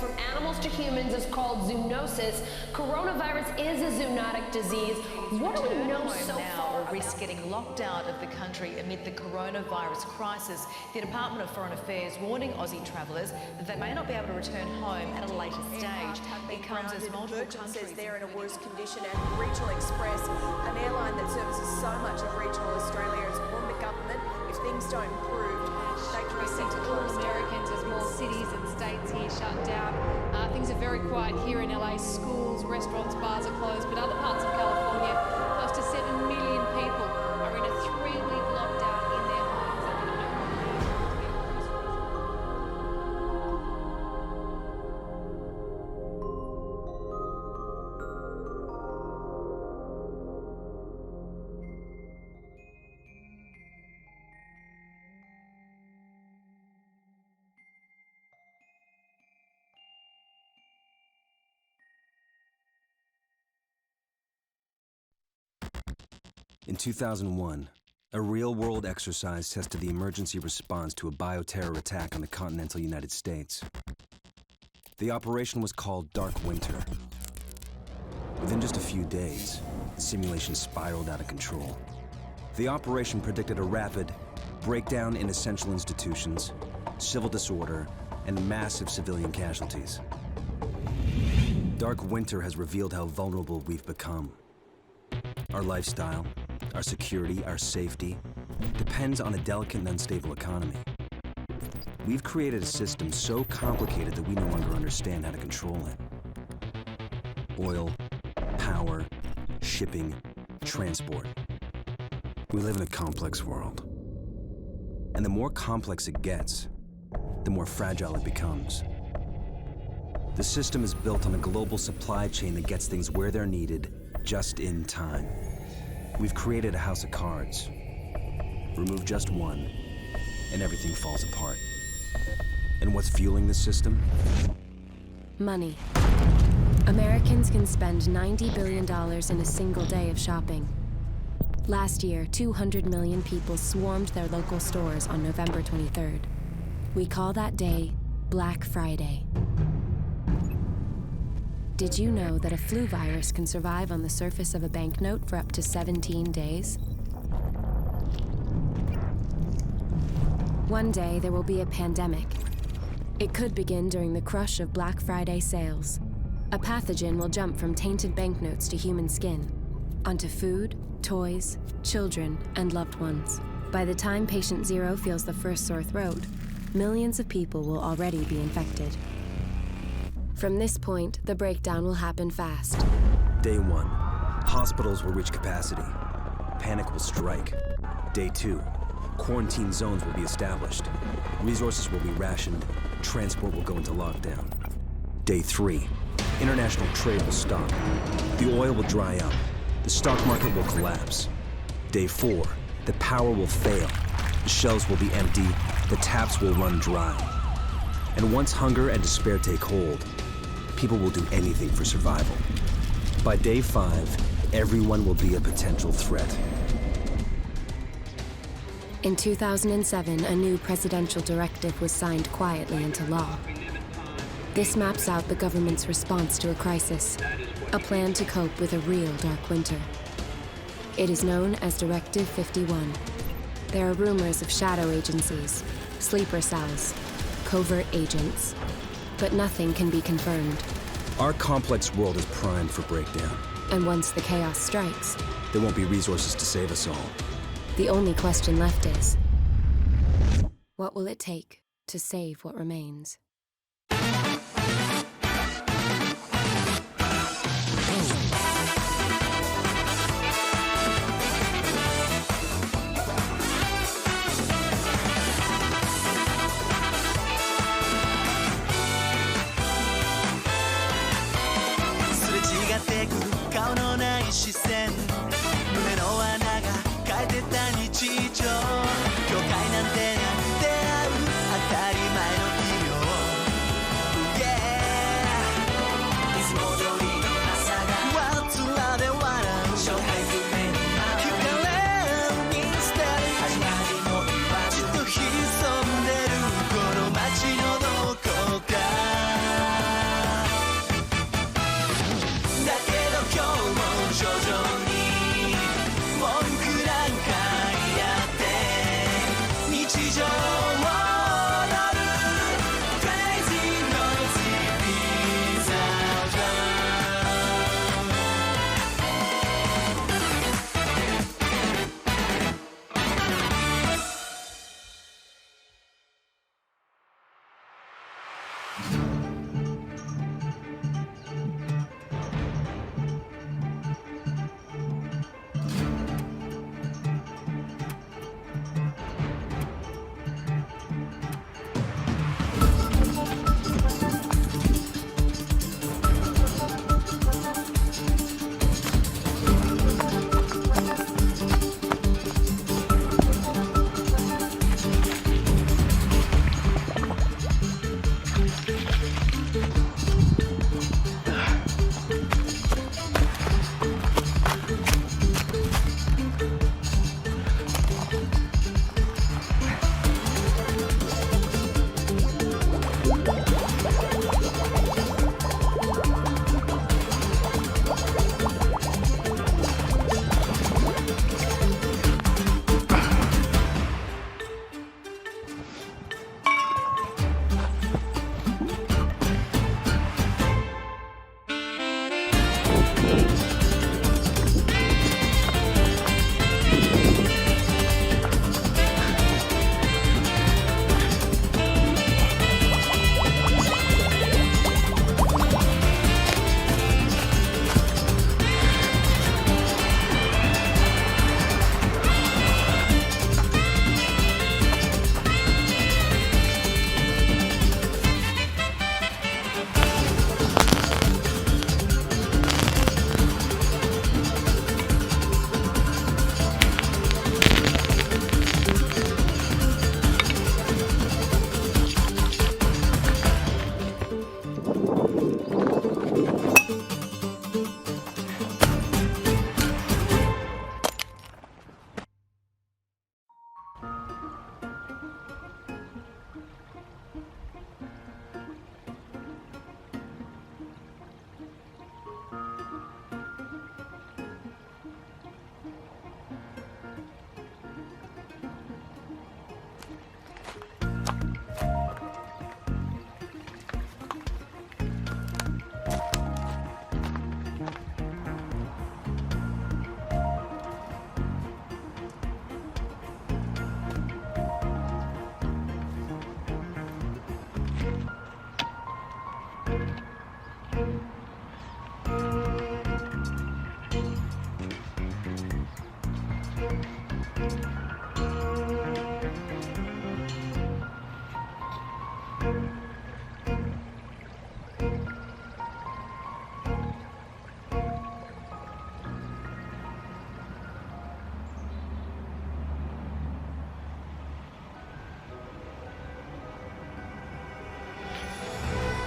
from animals to humans is called zoonosis. Coronavirus is a zoonotic disease. What do we know so far? Or risk getting locked out of the country amid the coronavirus crisis. The Department of Foreign Affairs warning Aussie travellers that they may not be able to return home at a later stage. It comes as multiple countries says they're in a worse condition, and Regional Express, an airline that services so much of regional Australia, has warned the government if things don't improve, they can be sent to all Americans as more cities and states here shut down. Things are very quiet here in LA. Schools, restaurants, bars are closed, but other parts of California, close to 7 million people are in a 3-week lockdown in their homes. In 2001, a real-world exercise tested the emergency response to a bioterror attack on the continental United States. The operation was called Dark Winter. Within just a few days, the simulation spiraled out of control. The operation predicted a rapid breakdown in essential institutions, civil disorder, and massive civilian casualties. Dark Winter has revealed how vulnerable we've become. Our lifestyle, our security, our safety, depends on a delicate and unstable economy. We've created a system so complicated that we no longer understand how to control it. Oil, power, shipping, transport. We live in a complex world. And the more complex it gets, the more fragile it becomes. The system is built on a global supply chain that gets things where they're needed, just in time. We've created a house of cards. Remove just one, and everything falls apart. And what's fueling this system? Money. Americans can spend $90 billion in a single day of shopping. Last year, 200 million people swarmed their local stores on November 23rd. We call that day Black Friday. Did you know that a flu virus can survive on the surface of a banknote for up to 17 days? One day, there will be a pandemic. It could begin during the crush of Black Friday sales. A pathogen will jump from tainted banknotes to human skin, onto food, toys, children, and loved ones. By the time patient zero feels the first sore throat, millions of people will already be infected. From this point, the breakdown will happen fast. Day 1, hospitals will reach capacity. Panic will strike. Day 2, quarantine zones will be established. Resources will be rationed. Transport will go into lockdown. Day 3, international trade will stop. The oil will dry up. The stock market will collapse. Day 4, the power will fail. The shelves will be empty. The taps will run dry. And once hunger and despair take hold, people will do anything for survival. By day 5, everyone will be a potential threat. In 2007, a new presidential directive was signed quietly into law. This maps out the government's response to a crisis, a plan to cope with a real dark winter. It is known as Directive 51. There are rumors of shadow agencies, sleeper cells, covert agents, but nothing can be confirmed. Our complex world is primed for breakdown. And once the chaos strikes, there won't be resources to save us all. The only question left is, what will it take to save what remains?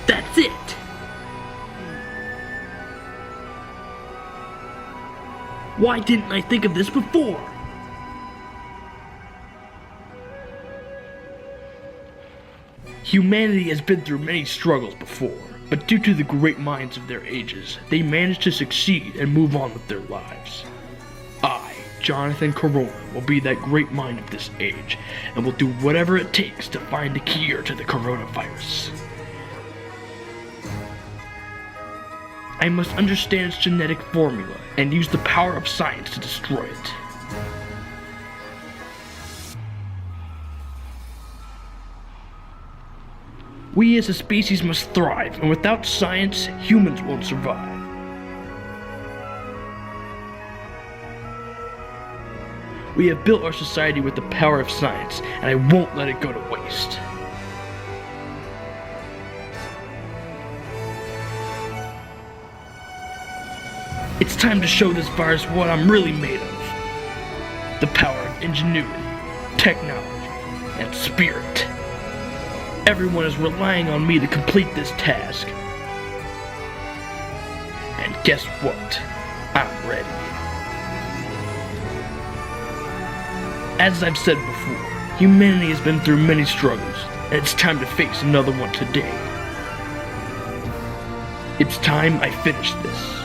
That's it! Why didn't I think of this before? Humanity has been through many struggles before, but due to the great minds of their ages, they managed to succeed and move on with their lives. I, Jonathan Corona, will be that great mind of this age, and will do whatever it takes to find the cure to the coronavirus. I must understand its genetic formula and use the power of science to destroy it. We as a species must thrive, and without science, humans won't survive. We have built our society with the power of science, and I won't let it go to waste. It's time to show this virus what I'm really made of. The power of ingenuity, technology, and spirit. Everyone is relying on me to complete this task. And guess what? I'm ready. As I've said before, humanity has been through many struggles, and it's time to face another one today. It's time I finish this.